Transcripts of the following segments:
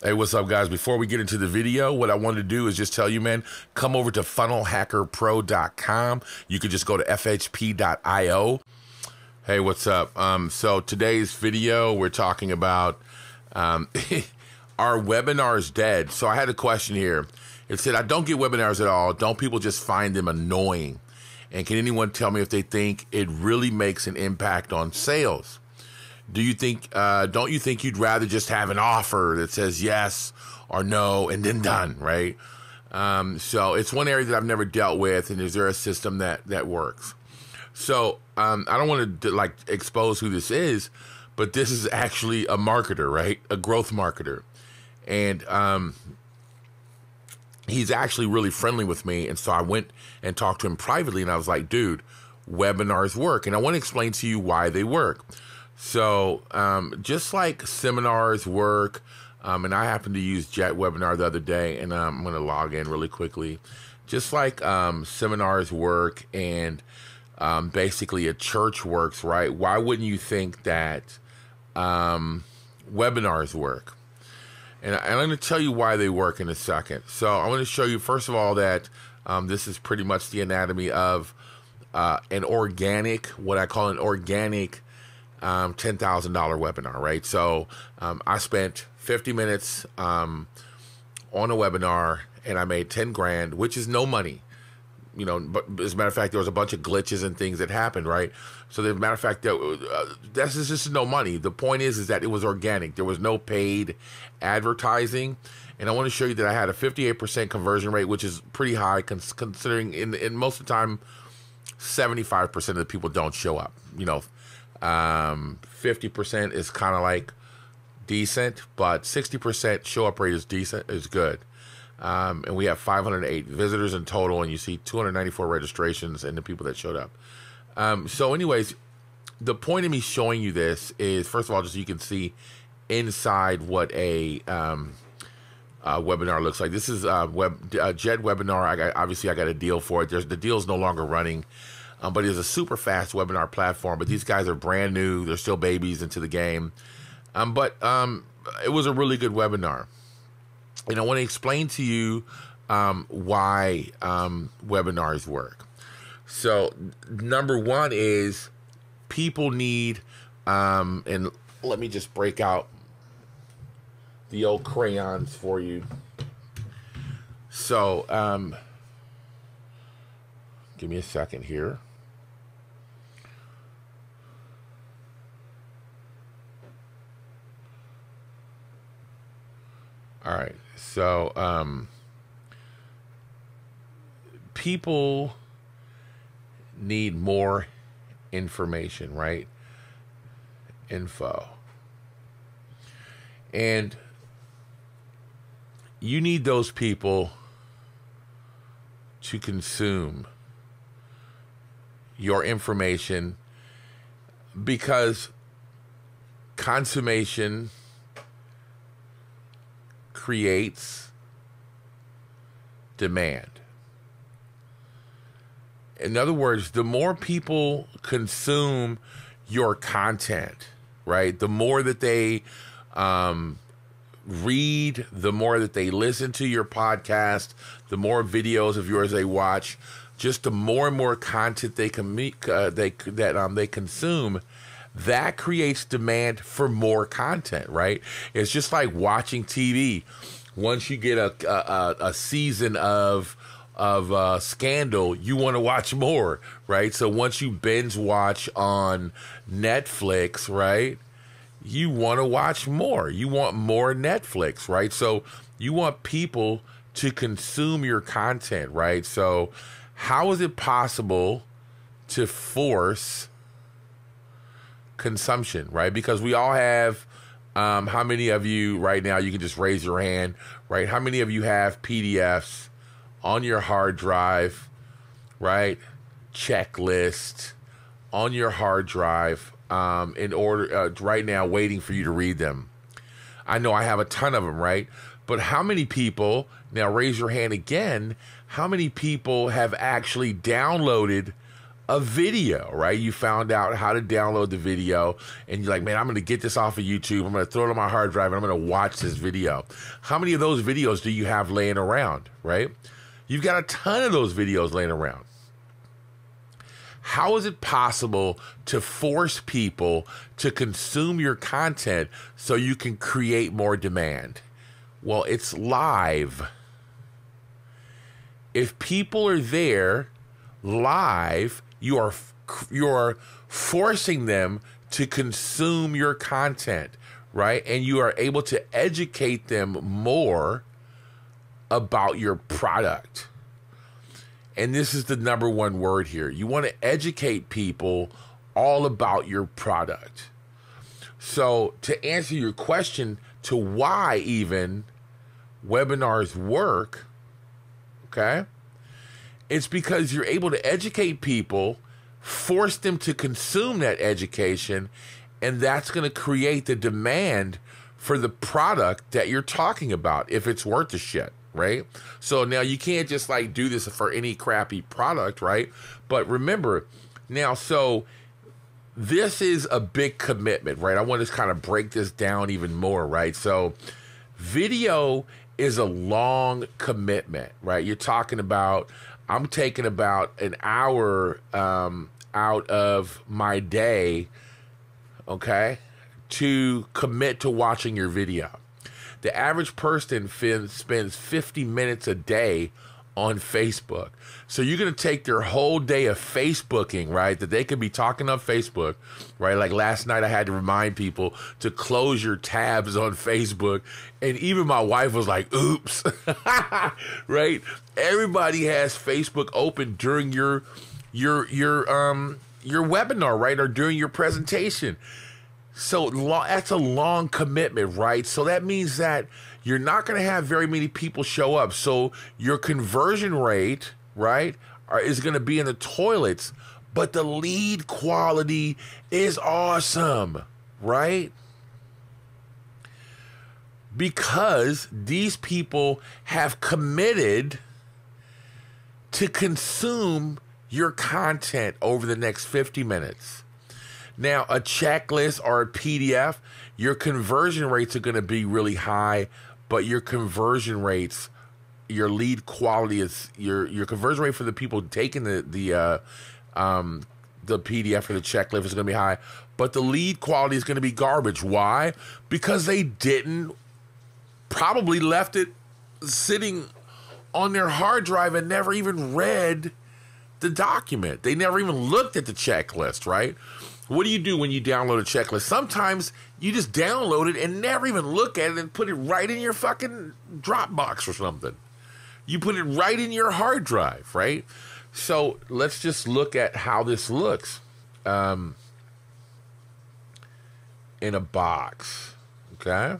Hey, what's up, guys? Before we get into the video, what I wanted to do is just tell you, man, come over to funnelhackerpro.com. You could just go to fhp.io. Hey, what's up? So today's video, we're talking about are webinars dead? So I had a question here. It said, I don't get webinars at all. Don't people just find them annoying? And can anyone tell me if they think it really makes an impact on sales? Do you think, don't you think you'd rather just have an offer that says yes or no and then done, right? So it's one area that I've never dealt with, and is there a system that works? So I don't want to like expose who this is, but this is actually a marketer, right? A growth marketer. And he's actually really friendly with me. And so I went and talked to him privately, and I was like, dude, webinars work. And I want to explain to you why they work. So just like seminars work, and I happened to use Jet Webinar the other day, and I'm going to log in really quickly. Just like seminars work and basically a church works, right? Why wouldn't you think that webinars work? And I'm going to tell you why they work in a second. So I want to show you, first of all, that this is pretty much the anatomy of an organic, what I call an organic $10,000 webinar, right? So I spent 50 minutes on a webinar, and I made 10 grand, which is no money. You know, but as a matter of fact, there was a bunch of glitches and things that happened, right? So as a matter of fact, that's just no money. The point is that it was organic. There was no paid advertising. And I want to show you that I had a 58% conversion rate, which is pretty high considering in most of the time, 75% of the people don't show up. You know, 50% is kind of like decent, but 60% show up rate is decent, is good. And we have 508 visitors in total, and you see 294 registrations and the people that showed up. So anyways, the point of me showing you this is, first of all, just so you can see inside what a webinar looks like. This is Jet Webinar. Obviously I got a deal for it. The deal's no longer running. But it's a super fast webinar platform. But these guys are brand new. They're still babies into the game. But it was a really good webinar. And I want to explain to you why webinars work. So number one is people need, and let me just break out the old crayons for you. So give me a second here. All right, so people need more information, right? Info. And you need those people to consume your information, because consummation creates demand. In other words, the more people consume your content, right, the more that they read, the more that they listen to your podcast, the more videos of yours they watch, just the more and more content they they consume, that creates demand for more content, right? It's just like watching TV. Once you get a season of Scandal, you want to watch more, right? So once you binge watch on Netflix, right, you want to watch more. You want more Netflix, right? So you want people to consume your content, right? So how is it possible to force consumption, right? Because we all have, how many of you right now, you can just raise your hand, right? How many of you have PDFs on your hard drive, right? Checklist on your hard drive, in order, right now, waiting for you to read them. I know I have a ton of them, right? But how many people, now raise your hand again, how many people have actually downloaded a video, right? You found out how to download the video and you're like, man, I'm going to get this off of YouTube. I'm going to throw it on my hard drive and I'm going to watch this video. How many of those videos do you have laying around, right? You've got a ton of those videos laying around. How is it possible to force people to consume your content so you can create more demand? Well, it's live. If people are there live, you are forcing them to consume your content, right? And you are able to educate them more about your product. And this is the number one word here. You want to educate people all about your product. So to answer your question to why even webinars work, okay, it's because you're able to educate people, force them to consume that education, and that's going to create the demand for the product that you're talking about if it's worth the shit, right? So now you can't just like do this for any crappy product, right? But remember, now, so this is a big commitment, right? I want to kind of break this down even more, right? So video is a long commitment, right? You're talking about, I'm taking about an hour out of my day, okay, to commit to watching your video. The average person spends 50 minutes a day on Facebook. So you're going to take their whole day of Facebooking, right, that they could be talking on Facebook, right? Like last night I had to remind people to close your tabs on Facebook. And even my wife was like, oops, right? Everybody has Facebook open during your webinar, right? Or during your presentation. So that's a long commitment, right? So that means that you're not going to have very many people show up. So your conversion rate, right, is going to be in the toilets, but the lead quality is awesome, right? Because these people have committed to consume your content over the next 50 minutes. Now, a checklist or a PDF, your conversion rates are going to be really high, but your conversion rates, your lead quality is your conversion rate for the people taking the PDF or the checklist is going to be high, but the lead quality is going to be garbage. Why? Because they probably left it sitting on their hard drive and never even read the document. They never even looked at the checklist, right? What do you do when you download a checklist? Sometimes you just download it and never even look at it and put it right in your fucking Dropbox or something. You put it right in your hard drive, right? So let's just look at how this looks in a box, okay?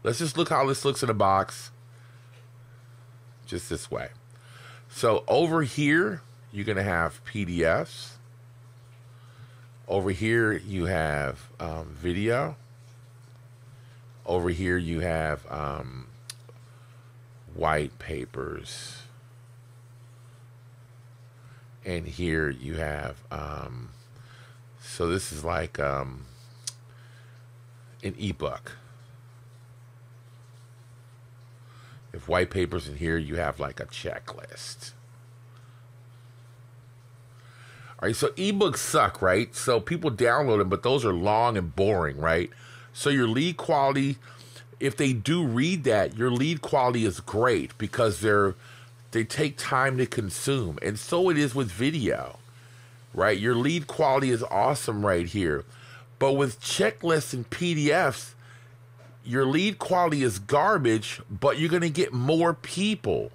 Let's just look how this looks in a box just this way. So over here, you're going to have PDFs. Over here, you have video. Over here, you have white papers. And here you have, so this is like an ebook. If white papers in here, you have like a checklist. All right, so ebooks suck, right? So people download them, but those are long and boring, right? So your lead quality, if they do read that, your lead quality is great because they take time to consume. And so it is with video, right? Your lead quality is awesome right here. But with checklists and PDFs, your lead quality is garbage, but you're going to get more people,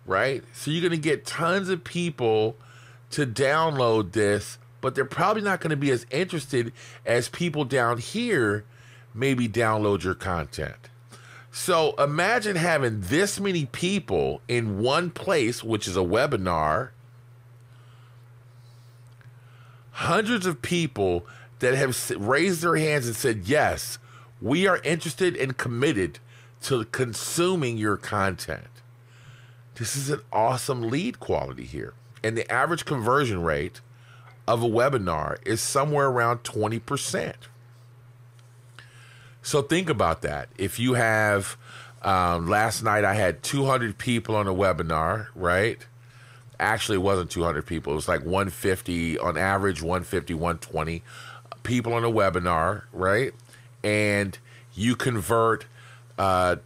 right? So you're going to get tons of people to download this, but they're probably not going to be as interested as people down here maybe download your content. So imagine having this many people in one place, which is a webinar, hundreds of people that have raised their hands and said, yes, we are interested and committed to consuming your content. This is an awesome lead quality here. And the average conversion rate of a webinar is somewhere around 20%. So think about that. If you have, last night I had 200 people on a webinar, right? Actually, it wasn't 200 people. It was like 150 on average, 150, 120 people on a webinar, right? And you convert, let's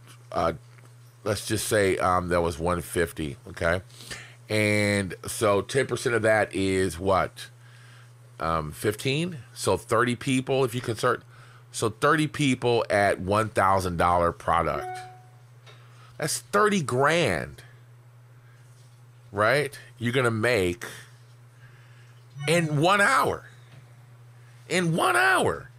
just say that was 150, okay? And so 10% of that is what? 15? So 30 people, if you convert. So 30 people at $1,000 product. That's 30 grand, right? You're going to make in 1 hour. In 1 hour,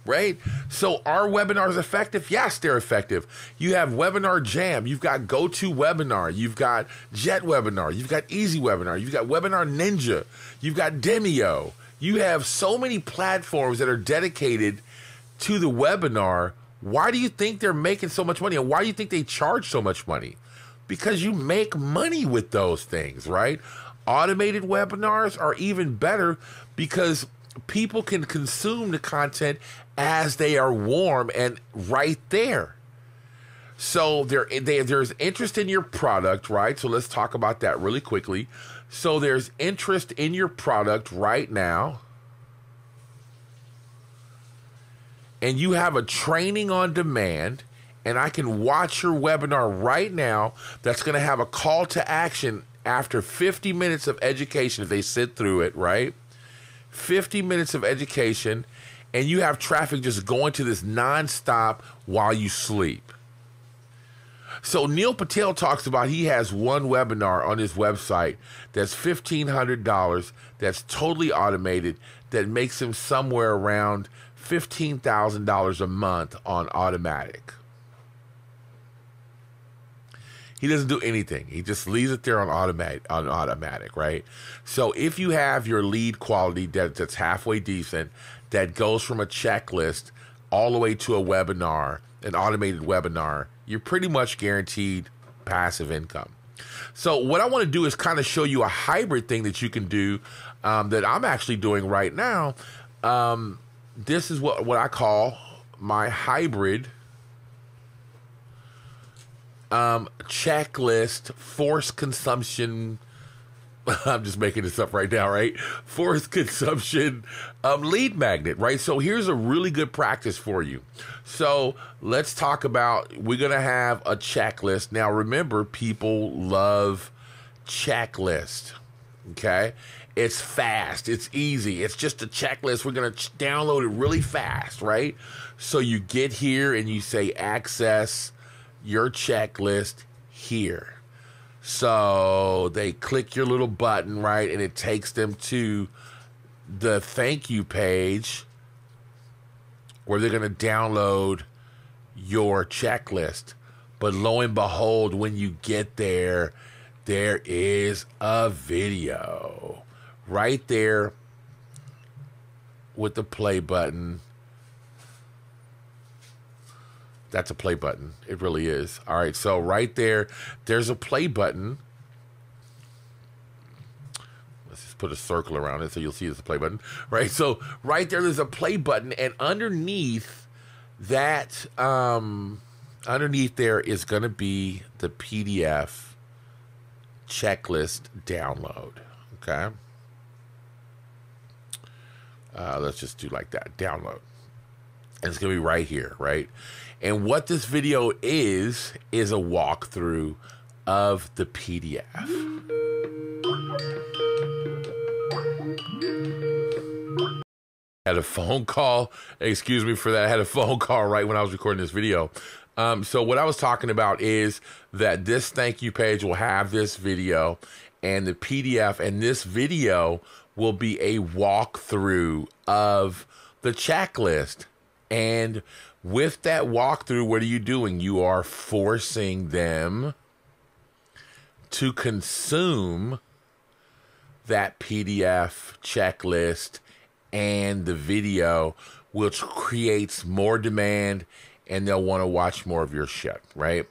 right? So are webinars effective? Yes, they're effective. You have Webinar Jam. You've got GoToWebinar. You've got Jet Webinar. You've got Easy Webinar. You've got Webinar Ninja. You've got Demio. You have so many platforms that are dedicated to the webinar. Why do you think they're making so much money? And why do you think they charge so much money? Because you make money with those things, right? Automated webinars are even better because people can consume the content as they are warm and right there. So there's interest in your product, right? So let's talk about that really quickly. So there's interest in your product right now. And you have a training on demand, and I can watch your webinar right now that's going to have a call to action after 50 minutes of education if they sit through it, right? 50 minutes of education, and you have traffic just going to this nonstop while you sleep. So Neil Patel talks about he has one webinar on his website that's $1,500, that's totally automated, that makes him somewhere around $15,000 a month on automatic. He doesn't do anything. He just leaves it there on automatic, right? So if you have your lead quality that's halfway decent, that goes from a checklist all the way to a webinar, an automated webinar, you're pretty much guaranteed passive income. So what I want to do is kind of show you a hybrid thing that you can do that I'm actually doing right now. This is what I call my hybrid checklist forced consumption. I'm just making this up right now, right? Forced consumption lead magnet, right? So here's a really good practice for you. So let's talk about, we're going to have a checklist. Now remember, people love checklist, okay? It's fast, it's easy, it's just a checklist. We're going to download it really fast, right? So you get here and you say access your checklist here. So they click your little button, right? And it takes them to the thank you page where they're going to download your checklist. But lo and behold, when you get there, there is a video right there with the play button. That's a play button. It really is. All right, so right there, there's a play button. Let's just put a circle around it so you'll see it's a play button, right? So right there's a play button, and underneath that, underneath there is going to be the PDF checklist download, okay? Let's just do like that, download. And it's going to be right here, right? And what this video is a walkthrough of the PDF. Had a phone call, excuse me for that. I had a phone call right when I was recording this video. So what I was talking about is that this thank you page will have this video and the PDF, and this video will be a walkthrough of the checklist. And with that walkthrough, what are you doing? You are forcing them to consume that PDF checklist and the video, which creates more demand, and they'll want to watch more of your shit, right?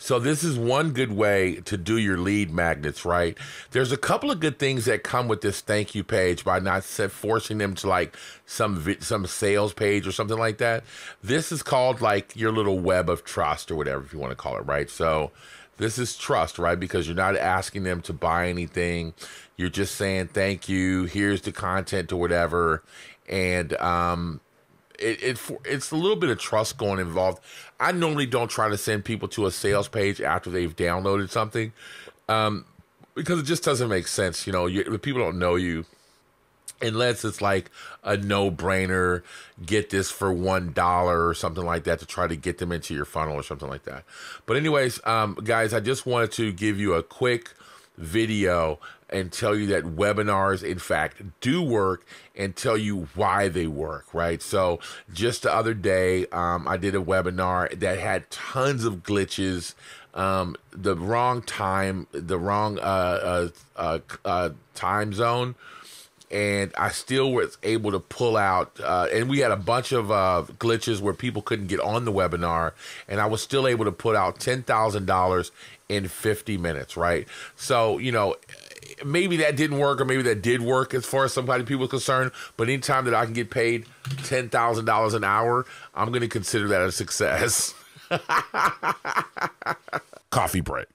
So this is one good way to do your lead magnets, right? There's a couple of good things that come with this thank you page by not forcing them to like some sales page or something like that. This is called like your little web of trust or whatever if you want to call it, right? So this is trust, right? Because you're not asking them to buy anything. You're just saying thank you. Here's the content or whatever, and it's a little bit of trust going involved. I normally don't try to send people to a sales page after they've downloaded something, because it just doesn't make sense. You know, people don't know you, unless it's like a no-brainer, get this for $1 or something like that to try to get them into your funnel or something like that. But anyways, guys, I just wanted to give you a quick video and tell you that webinars, in fact, do work and tell you why they work, right? So just the other day, I did a webinar that had tons of glitches, the wrong time, the wrong time zone, and I still was able to pull out, and we had a bunch of glitches where people couldn't get on the webinar, and I was still able to put out $10,000 in 50 minutes, right? So, you know, maybe that didn't work, or maybe that did work as far as somebody people are concerned, but anytime that I can get paid $10,000 an hour, I'm going to consider that a success. Coffee break.